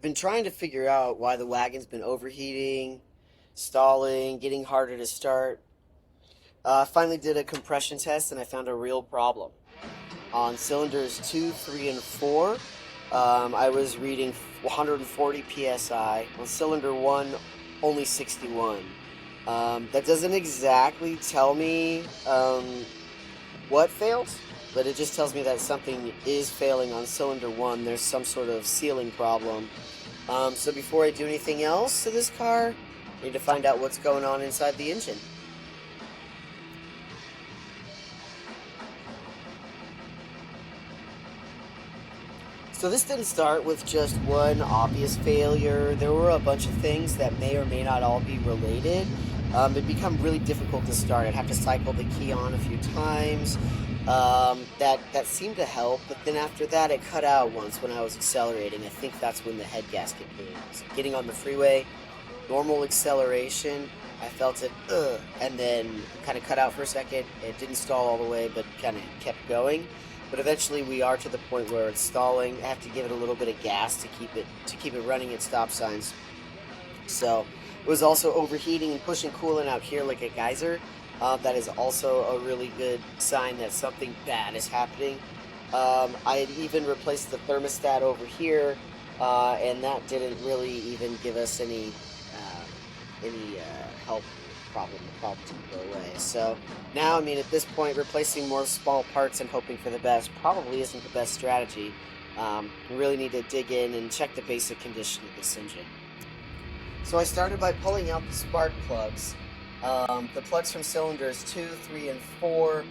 I've been trying to figure out why the wagon's been overheating, stalling, getting harder to start. I finally did a compression test and I found a real problem. On cylinders 2, 3, and 4, I was reading 140 PSI. On cylinder 1, only 61. That doesn't exactly tell me what failed, but it just tells me that something is failing on cylinder 1. There's some sort of sealing problem. So before I do anything else to this car, I need to find out what's going on inside the engine. So this didn't start with just one obvious failure. There were a bunch of things that may or may not all be related. It become really difficult to start. I'd have to cycle the key on a few times. That seemed to help, but then after that it cut out once when I was accelerating. I think that's when the head gasket came. So getting on the freeway, normal acceleration, I felt it, and then kind of cut out for a second. It didn't stall all the way, but kind of kept going. But eventually we are to the point where it's stalling. I have to give it a little bit of gas to keep it running at stop signs. So it was also overheating and pushing coolant out here like a geyser. That is also a really good sign that something bad is happening. I had even replaced the thermostat over here, and that didn't really even give us any help. The problem didn't go away. So now, I mean, at this point, replacing more small parts and hoping for the best probably isn't the best strategy. We really need to dig in and check the basic condition of this engine. So I started by pulling out the spark plugs. The plugs from cylinders 2, 3, and 4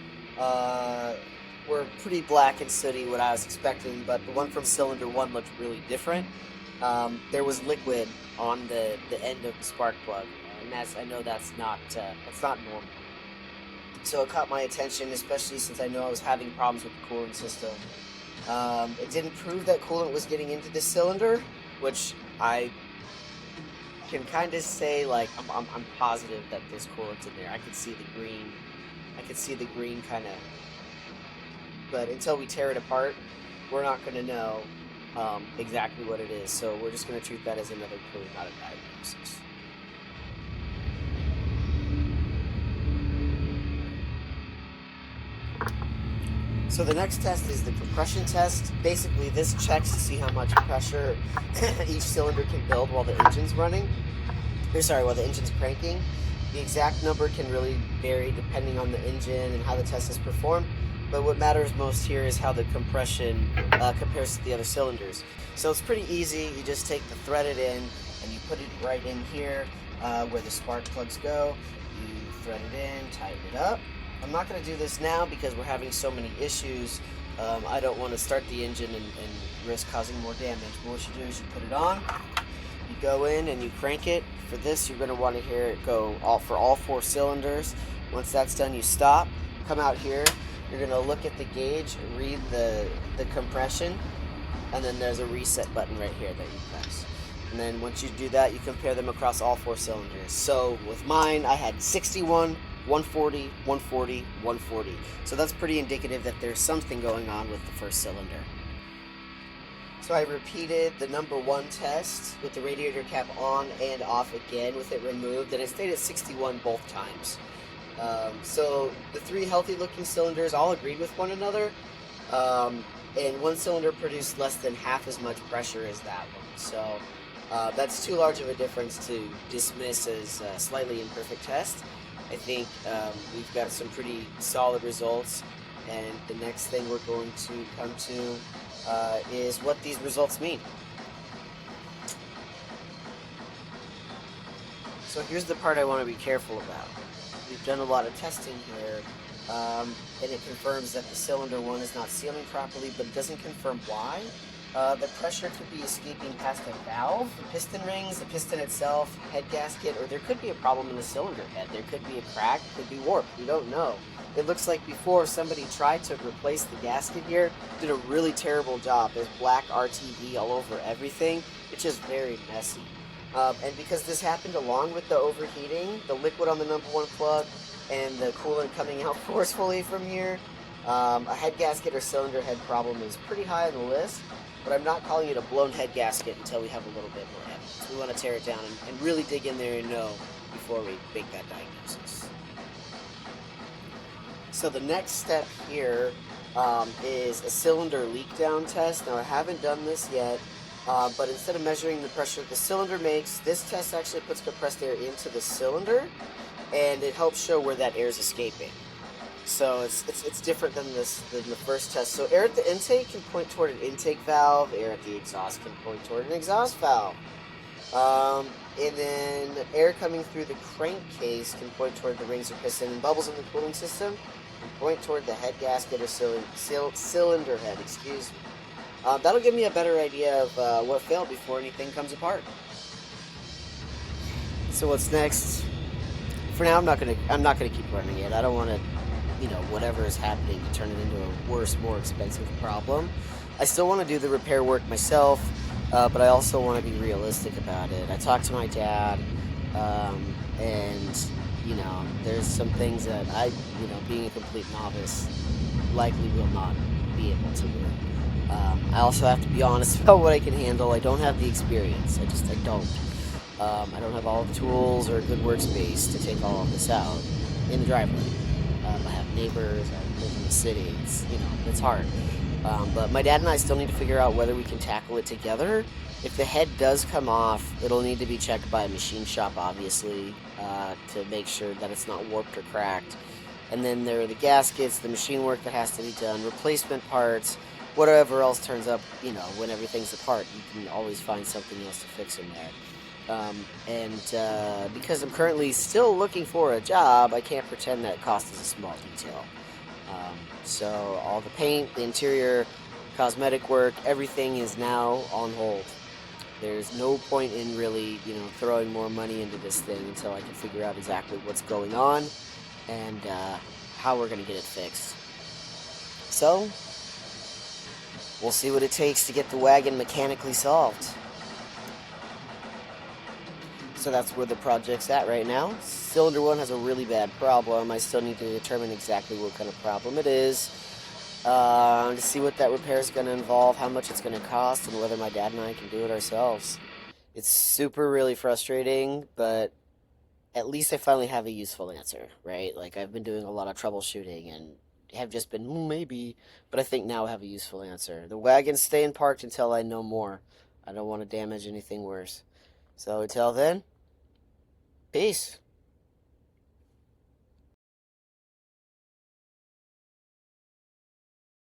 were pretty black and sooty, what I was expecting, but the one from cylinder 1 looked really different. There was liquid on the end of the spark plug, and I know that's not normal. So it caught my attention, especially since I know I was having problems with the cooling system. It didn't prove that coolant was getting into the cylinder, which I can kind of say, like, I'm positive that there's coolant in there. I could see the green kind of, but until we tear it apart, we're not going to know exactly what it is. So we're just going to treat that as another clue, not a diagnosis. So the next test is the compression test. Basically, this checks to see how much pressure each cylinder can build while the engine's running. While the engine's cranking. The exact number can really vary depending on the engine and how the test is performed. But what matters most here is how the compression compares to the other cylinders. So it's pretty easy. You just take the threaded end and you put it right in here where the spark plugs go. You thread it in, tighten it up. I'm not going to do this now because we're having so many issues. I don't want to start the engine and risk causing more damage. But what you do is you put it on, you go in and you crank it. For this, you're going to want to hear it go for all 4 cylinders. Once that's done, you stop, come out here. You're going to look at the gauge, read the compression, and then there's a reset button right here that you press. And then once you do that, you compare them across all 4 cylinders. So with mine, I had 61, 140, 140, 140. So that's pretty indicative that there's something going on with the first cylinder. So I repeated the number 1 test with the radiator cap on and off again with it removed, and it stayed at 61 both times. So the 3 healthy looking cylinders all agreed with one another, and one cylinder produced less than half as much pressure as that one. So that's too large of a difference to dismiss as a slightly imperfect test. I think we've got some pretty solid results, and the next thing we're going to come to is what these results mean. So here's the part I want to be careful about. We've done a lot of testing here, and it confirms that the cylinder 1 is not sealing properly, but it doesn't confirm why. The pressure could be escaping past a valve, the piston rings, the piston itself, head gasket, or there could be a problem in the cylinder head. There could be a crack, it could be warped, we don't know. It looks like before somebody tried to replace the gasket here, did a really terrible job. There's black RTV all over everything. It's just very messy. And because this happened along with the overheating, the liquid on the number 1 plug, and the coolant coming out forcefully from here, a head gasket or cylinder head problem is pretty high on the list. but I'm not calling it a blown head gasket until we have a little bit more evidence. We want to tear it down and really dig in there and know before we make that diagnosis. So the next step here is a cylinder leak down test. Now I haven't done this yet, but instead of measuring the pressure the cylinder makes, this test actually puts compressed air into the cylinder, and it helps show where that air is escaping. So it's different than the first test. So air at the intake can point toward an intake valve. Air at the exhaust can point toward an exhaust valve. And then air coming through the crankcase can point toward the rings or piston, and bubbles in the cooling system can point toward the head gasket or cylinder head. Excuse me. That'll give me a better idea of what failed before anything comes apart. So what's next? For now, I'm not gonna keep running it. I don't want to, whatever is happening to turn it into a worse, more expensive problem. I still want to do the repair work myself, but I also want to be realistic about it. I talked to my dad, and there's some things that I, being a complete novice, likely will not be able to do. I also have to be honest about what I can handle. I don't have the experience. I don't. I don't have all the tools or a good workspace to take all of this out in the driveway. I have neighbors. I live in the city. It's hard. But my dad and I still need to figure out whether we can tackle it together. If the head does come off, it'll need to be checked by a machine shop, obviously, to make sure that it's not warped or cracked. And then there are the gaskets, the machine work that has to be done, replacement parts, whatever else turns up, when everything's apart. You can always find something else to fix in there. Because I'm currently still looking for a job, I can't pretend that cost is a small detail. So all the paint, the interior, cosmetic work, everything is now on hold. There's no point in really, throwing more money into this thing until I can figure out exactly what's going on and how we're going to get it fixed. So, we'll see what it takes to get the wagon mechanically solved. So that's where the project's at right now. Cylinder 1 has a really bad problem. I still need to determine exactly what kind of problem it is, to see what that repair is going to involve, how much it's going to cost, and whether my dad and I can do it ourselves. It's super really frustrating, but at least I finally have a useful answer, right? Like, I've been doing a lot of troubleshooting and have just been, maybe, but I think now I have a useful answer. The wagon's staying parked until I know more. I don't want to damage anything worse. So until then, peace.